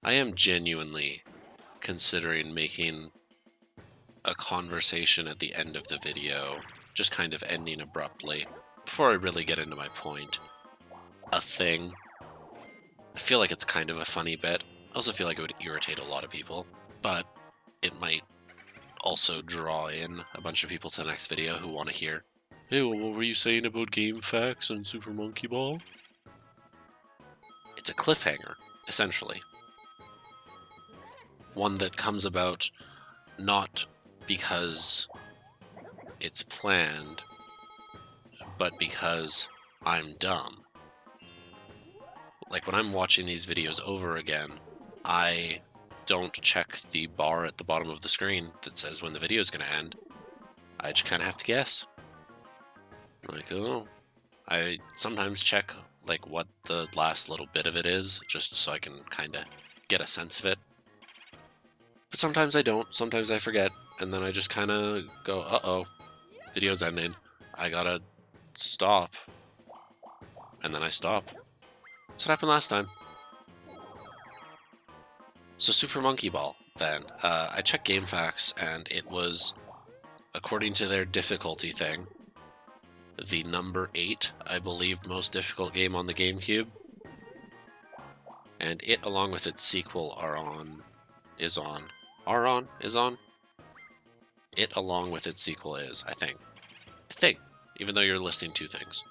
I am genuinely considering making a conversation at the end of the video, just kind of ending abruptly, before I really get into my point, a thing. I feel like it's kind of a funny bit. I also feel like it would irritate a lot of people, but it might also draw in a bunch of people to the next video who want to hear, hey, well, what were you saying about GameFAQs and Super Monkey Ball? It's a cliffhanger, essentially. One that comes about not because it's planned, but because I'm dumb. Like, when I'm watching these videos over again, I don't check the bar at the bottom of the screen that says when the video is going to end. I just kind of have to guess. Like, oh, I sometimes check like what the last little bit of it is, just so I can kind of get a sense of it. But sometimes I don't, sometimes I forget, and then I just kind of go, uh-oh, video's ending, I gotta stop. And then I stop. That's what happened last time. So Super Monkey Ball, then. I checked GameFAQs, and it was, according to their difficulty thing, the number 8, I believe, most difficult game on the GameCube. And it, along with its sequel, is on. It, along with its sequel, is, I think. Even though you're listing two things.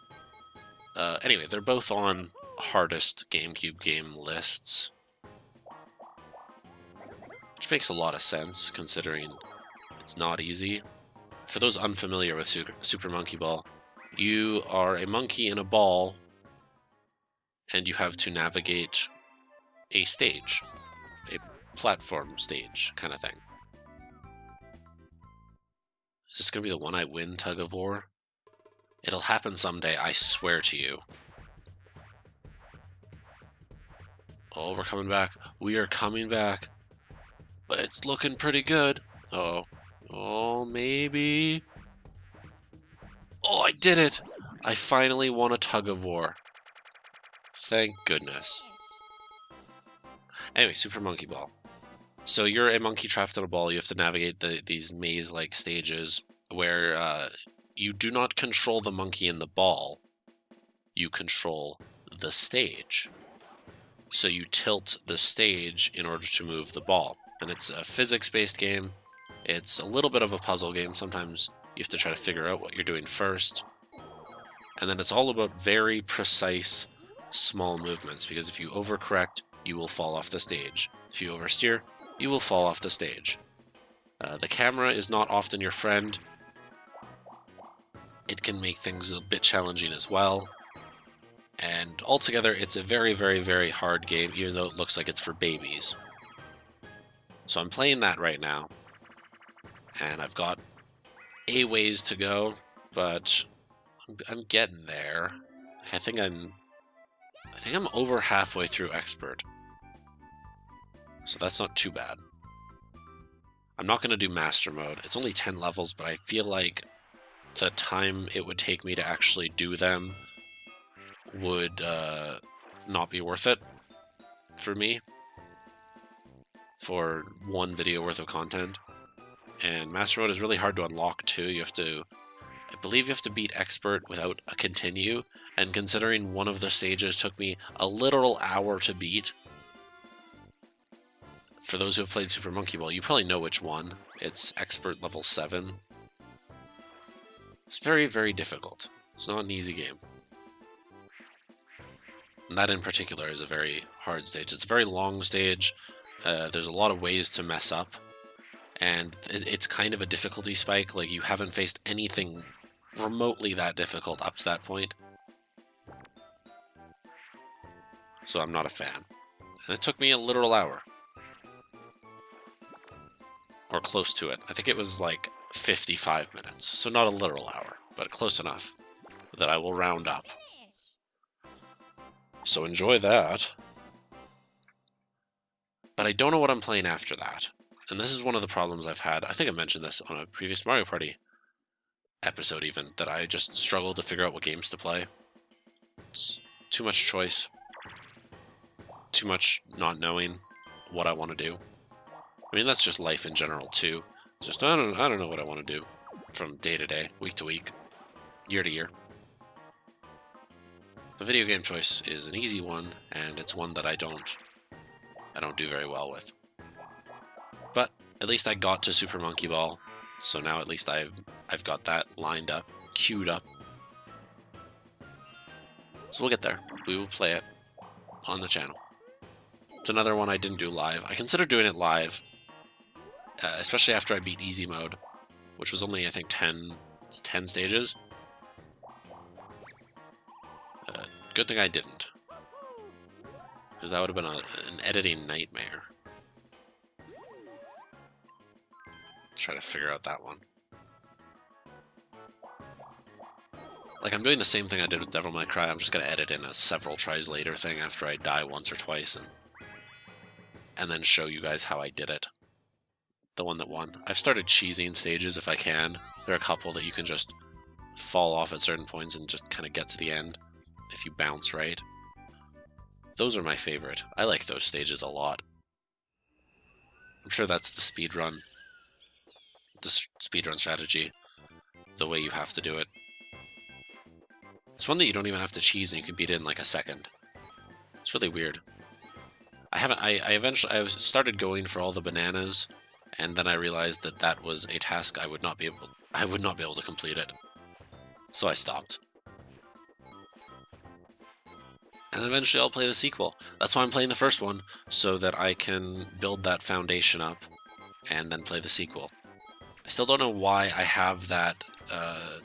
Anyway, they're both on hardest GameCube game lists. Which makes a lot of sense, considering it's not easy. For those unfamiliar with Super Monkey Ball, you are a monkey in a ball, and you have to navigate a stage. A platform stage kind of thing. Is this going to be the one I win tug of war? It'll happen someday, I swear to you. Oh, we're coming back. We are coming back. But it's looking pretty good. Uh-oh. Oh, maybe. Oh, I did it! I finally won a tug of war. Thank goodness. Anyway, Super Monkey Ball. So you're a monkey trapped in a ball. You have to navigate these maze-like stages where you do not control the monkey in the ball. You control the stage. So you tilt the stage in order to move the ball. And it's a physics-based game. It's a little bit of a puzzle game. Sometimes you have to try to figure out what you're doing first. And then it's all about very precise, small movements, because if you overcorrect, you will fall off the stage. If you oversteer, you will fall off the stage. The camera is not often your friend. It can make things a bit challenging as well. And altogether, it's a very, very, very hard game, even though it looks like it's for babies. So I'm playing that right now. And I've got a ways to go, but I'm getting there. I think I'm over halfway through Expert. So that's not too bad. I'm not going to do Master Mode. It's only 10 levels, but I feel like the time it would take me to actually do them would not be worth it for me for one video worth of content. And Master Mode is really hard to unlock too. I believe you have to beat Expert without a continue, and considering one of the stages took me a literal hour to beat, for those who have played Super Monkey Ball, you probably know which one. It's Expert level 7. It's very, very difficult. It's not an easy game. And that in particular is a very hard stage. It's a very long stage. There's a lot of ways to mess up. And it's kind of a difficulty spike. Like, you haven't faced anything remotely that difficult up to that point. So I'm not a fan. And it took me a literal hour. Or close to it. I think it was like 55 minutes. So not a literal hour, but close enough that I will round up. So enjoy that. But I don't know what I'm playing after that. And this is one of the problems I've had. I think I mentioned this on a previous Mario Party episode even, that I just struggle to figure out what games to play. It's too much choice. Too much not knowing. what I want to do. I mean, that's just life in general too. Just I don't know what I want to do from day to day, week to week, year to year. The video game choice is an easy one, and it's one that I don't do very well with. But at least I got to Super Monkey Ball, so now at least I've got that lined up, queued up. So we'll get there. We will play it on the channel. It's another one I didn't do live. I considered doing it live, especially after I beat easy mode, which was only, I think, 10 stages. Good thing I didn't, because that would have been an editing nightmare. Let's try to figure out that one. Like, I'm doing the same thing I did with Devil May Cry. I'm just going to edit in a several tries later thing after I die once or twice, and then show you guys how I did it. The one that won. I've started cheesing stages if I can. There are a couple that you can just fall off at certain points and just kind of get to the end if you bounce right. Those are my favorite. I like those stages a lot. I'm sure that's the speedrun strategy, the way you have to do it. It's one that you don't even have to cheese and you can beat it in like a second. It's really weird. I started going for all the bananas, and then I realized that that was a task I would not be able to complete it. So I stopped. And eventually I'll play the sequel. That's why I'm playing the first one, so that I can build that foundation up and then play the sequel. I still don't know why I have that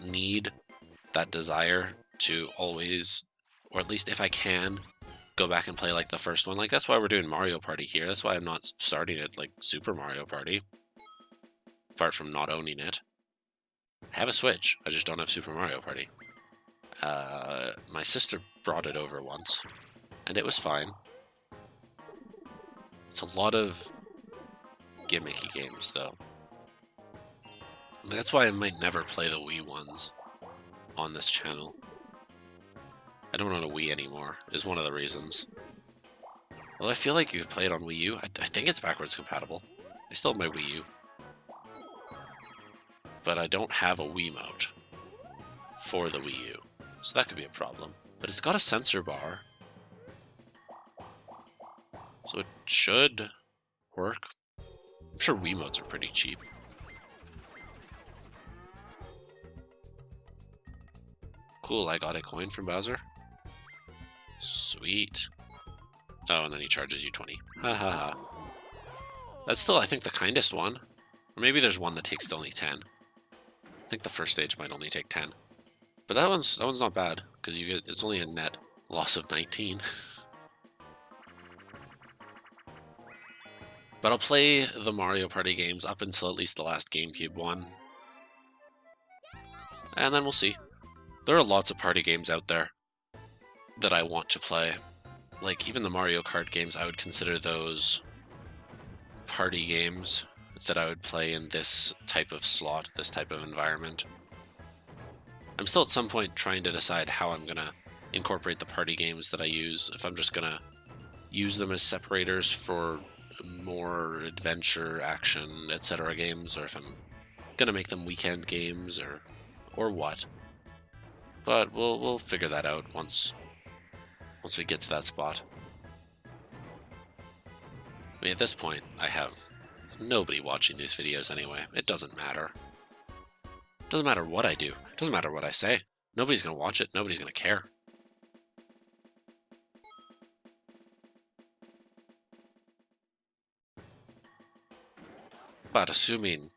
need, that desire to always, or at least if I can, go back and play like the first one. Like, that's why we're doing Mario Party here. That's why I'm not starting it like Super Mario Party. Apart from not owning it. I have a Switch, I just don't have Super Mario Party. My sister brought it over once, and it was fine. It's a lot of gimmicky games, though. That's why I might never play the Wii ones on this channel. I don't own a Wii anymore, is one of the reasons. Well, I feel like you could play it on Wii U. I think it's backwards compatible. I still have my Wii U. But I don't have a Wiimote for the Wii U, so that could be a problem. But it's got a sensor bar, so it should work. I'm sure Wiimotes are pretty cheap. Cool, I got a coin from Bowser. Sweet. Oh, and then he charges you 20. Ha ha ha. That's still, I think, the kindest one. Or maybe there's one that takes only 10. I think the first stage might only take 10. But that one's not bad, because it's only a net loss of 19. But I'll play the Mario Party games up until at least the last GameCube one. And then we'll see. There are lots of party games out there that I want to play. Like, even the Mario Kart games, I would consider those party games that I would play in this type of slot, this type of environment. I'm still at some point trying to decide how I'm going to incorporate the party games that I use, if I'm just going to use them as separators for more adventure, action, etc. games, or if I'm going to make them weekend games, or what. But we'll figure that out once we get to that spot. I mean, at this point, I have nobody watching these videos anyway. It doesn't matter. It doesn't matter what I do. It doesn't matter what I say. Nobody's going to watch it. Nobody's going to care. But assuming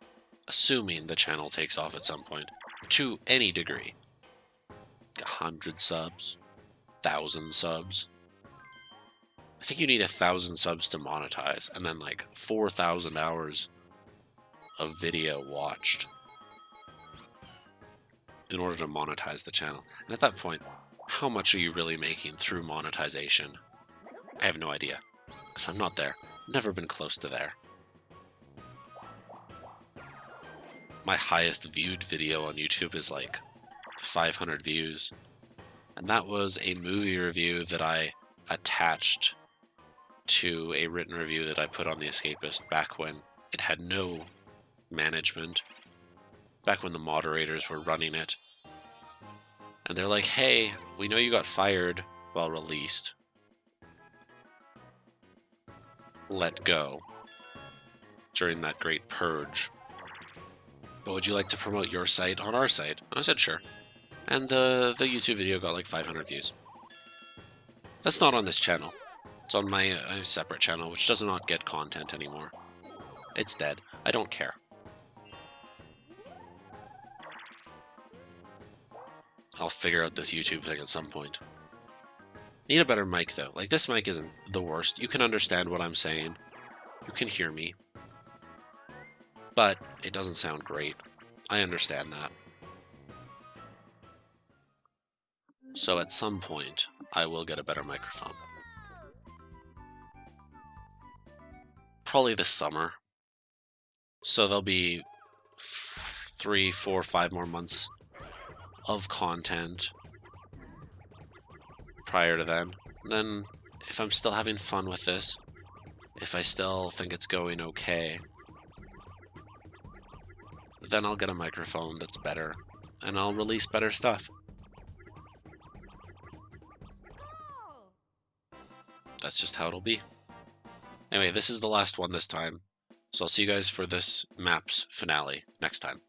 the channel takes off at some point, to any degree, 100 subs, 1,000 subs. I think you need 1,000 subs to monetize, and then like 4,000 hours of video watched in order to monetize the channel. And at that point, how much are you really making through monetization? I have no idea, because I'm not there. Never been close to there. My highest viewed video on YouTube is like 500 views. And that was a movie review that I attached to a written review that I put on The Escapist back when it had no management, back when the moderators were running it. And they're like, hey, we know you got fired while released. Let go. During that great purge. But would you like to promote your site on our site? I said sure. And the YouTube video got like 500 views. That's not on this channel. It's on my separate channel, which does not get content anymore. It's dead. I don't care. I'll figure out this YouTube thing at some point. Need a better mic, though. Like, this mic isn't the worst. You can understand what I'm saying. You can hear me. But it doesn't sound great. I understand that. So at some point, I will get a better microphone. Probably this summer. So there'll be 3, 4, 5 more months of content prior to then. And then, if I'm still having fun with this, if I still think it's going okay, then I'll get a microphone that's better, and I'll release better stuff. That's just how it'll be. Anyway, this is the last one this time, so I'll see you guys for this map's finale next time.